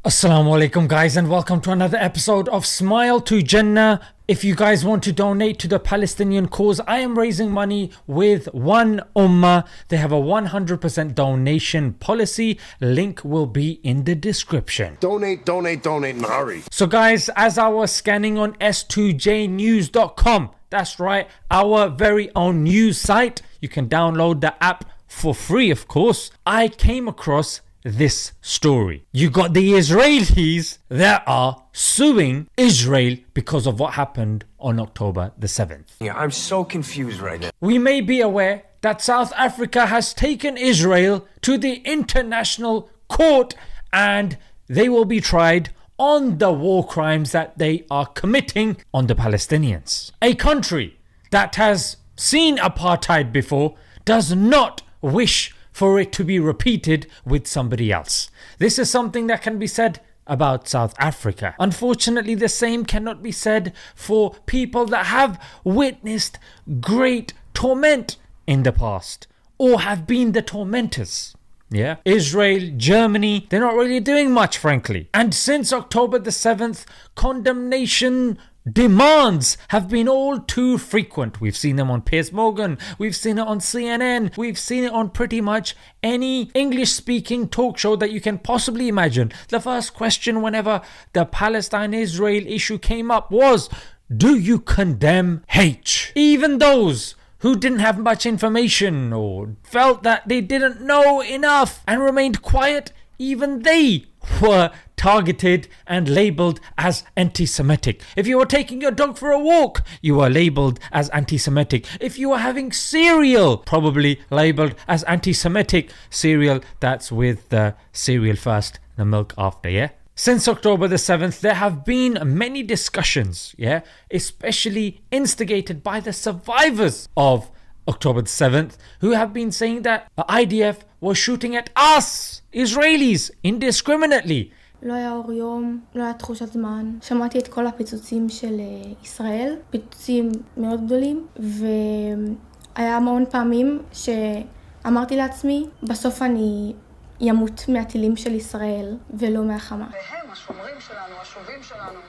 Assalamu alaikum guys, and welcome to another episode of Smile to Jannah. If you guys want to donate to the Palestinian cause, I am raising money with One Ummah. They have a 100% donation policy. Link will be in the description. Donate in a hurry. So guys, as I was scanning on s2jnews.com, that's right, our very own news site, you can download the app for free of course, I came across this story. You got the Israelis that are suing Israel because of what happened on October the 7th. Yeah, I'm so confused right now. We may be aware that South Africa has taken Israel to the international court and they will be tried on the war crimes that they are committing on the Palestinians. A country that has seen apartheid before does not wish for it to be repeated with somebody else. This is something that can be said about South Africa. Unfortunately, the same cannot be said for people that have witnessed great torment in the past or have been the tormentors. Yeah, Israel, Germany, they're not really doing much, frankly. And since October the 7th, condemnation demands have been all too frequent. We've seen them on Piers Morgan, we've seen it on CNN, we've seen it on pretty much any English-speaking talk show that you can possibly imagine. The first question whenever the Palestine-Israel issue came up was, do you condemn hate? Even those who didn't have much information or felt that they didn't know enough and remained quiet, even they were targeted and labelled as anti-Semitic. If you were taking your dog for a walk, you were labelled as anti-Semitic. If you were having cereal, probably labelled as anti-Semitic. Cereal that's with the cereal first, the milk after, yeah? Since October the 7th, there have been many discussions, yeah, especially instigated by the survivors of October the 7th, who have been saying that the IDF was shooting at us, Israelis, indiscriminately. לא היה אור יום, לא היה תחושת זמן. שמעתי את כל הפיצוצים של ישראל, פיצוצים מאוד גדולים, והיה המון פעמים שאמרתי לעצמי, בסוף אני ימות מהטילים של ישראל ולא מהחמה. והם, השומרים שלנו, השובים שלנו,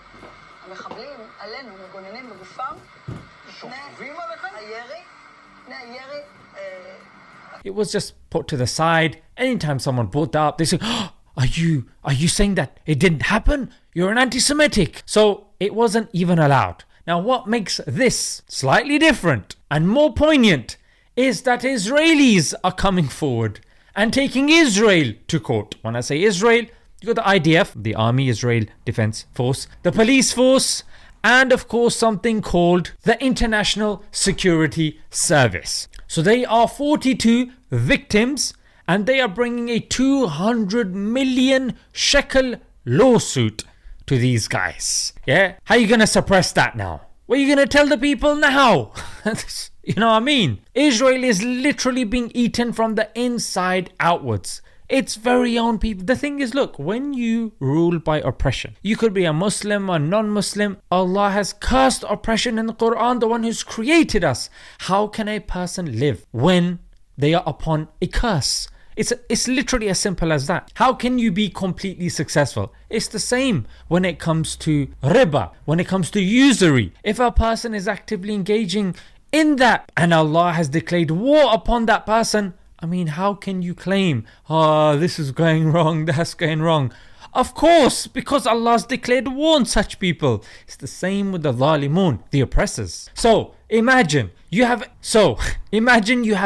המחבלים עלינו, מגוננים בגופם. שוכבים עליכם? הירי, It was just put to the side. Anytime someone brought that up, they say, oh, are you saying that it didn't happen? You're an anti-Semitic. So it wasn't even allowed. Now what makes this slightly different and more poignant is that Israelis are coming forward and taking Israel to court. When I say Israel, you got the IDF, the Army Israel Defense Force, the police force, and of course something called the International Security Service. So they are 42 victims and they are bringing a 200 million shekel lawsuit to these guys. Yeah? How are you going to suppress that now? What are you going to tell the people now? You know what I mean? Israel is literally being eaten from the inside outwards. Its very own people. The thing is, look, when you rule by oppression, you could be a Muslim or non-Muslim. Allah has cursed oppression in the Quran, the one who's created us. How can a person live when they are upon a curse? It's literally as simple as that. How can you be completely successful? It's the same when it comes to riba, when it comes to usury. If a person is actively engaging in that and Allah has declared war upon that person, I mean, how can you claim, this is going wrong, that's going wrong? Of course, because Allah's declared war on such people. It's the same with the zalimun, the oppressors. So imagine you have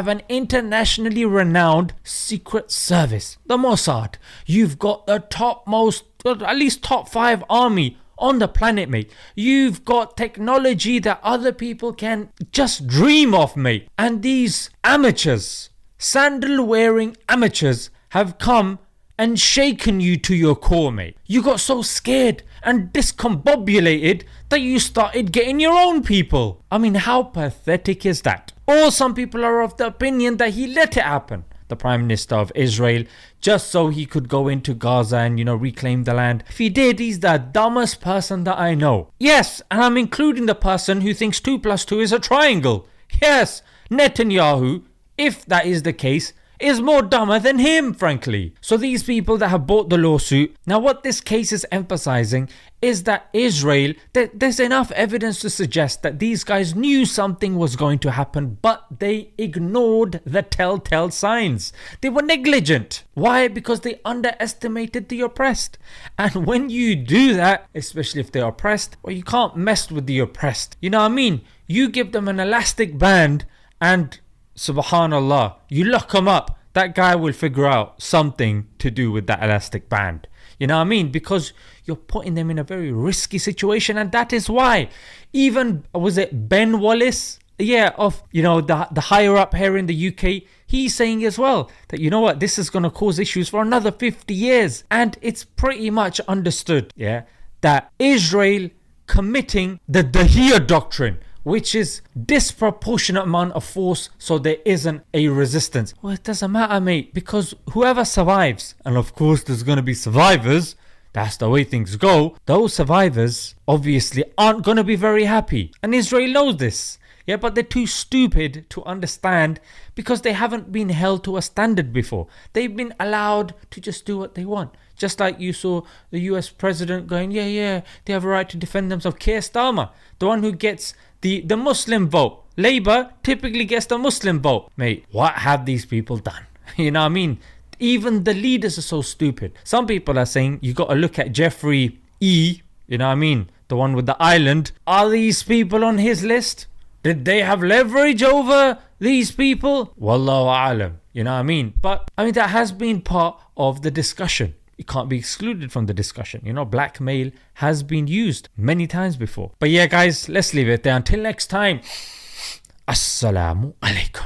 an internationally renowned secret service, the Mossad. You've got the topmost, at least top 5 army on the planet, mate. You've got technology that other people can just dream of, mate. And these amateurs, sandal wearing amateurs, have come and shaken you to your core, mate. You got so scared and discombobulated that you started getting your own people. I mean, how pathetic is that? Or some people are of the opinion that he let it happen, the Prime Minister of Israel, just so he could go into Gaza and, reclaim the land. If he did, he's the dumbest person that I know. Yes, and I'm including the person who thinks 2 plus 2 is a triangle. Yes, Netanyahu, if that is the case, is more dumber than him, frankly. So these people that have bought the lawsuit, now what this case is emphasizing is that Israel, there's enough evidence to suggest that these guys knew something was going to happen, but they ignored the telltale signs. They were negligent. Why? Because they underestimated the oppressed. And when you do that, especially if they're oppressed, well, you can't mess with the oppressed. You know what I mean? You give them an elastic band and subhanallah, you lock them up, that guy will figure out something to do with that elastic band. You know what I mean? Because you're putting them in a very risky situation, and that is why even, was it Ben Wallace? Yeah, of, you know, the higher up here in the UK, he's saying as well that, you know what, this is going to cause issues for another 50 years. And it's pretty much understood, yeah, that Israel committing the Dahir doctrine, which is disproportionate amount of force, so there isn't a resistance. Well, it doesn't matter, mate, because whoever survives, and of course there's going to be survivors, that's the way things go, those survivors obviously aren't going to be very happy. And Israel knows this. Yeah, but they're too stupid to understand because they haven't been held to a standard before. They've been allowed to just do what they want. Just like you saw the US president going, yeah, they have a right to defend themselves. Keir Starmer, the one who gets the Muslim vote. Labour typically gets the Muslim vote. Mate, what have these people done? You know what I mean? Even the leaders are so stupid. Some people are saying you got to look at Jeffrey E. You know what I mean? The one with the island. Are these people on his list? Did they have leverage over these people? Wallahu a'lam. You know what I mean? But I mean, that has been part of the discussion. It can't be excluded from the discussion. You know, blackmail has been used many times before. But yeah, guys, let's leave it there. Until next time. Assalamu alaikum.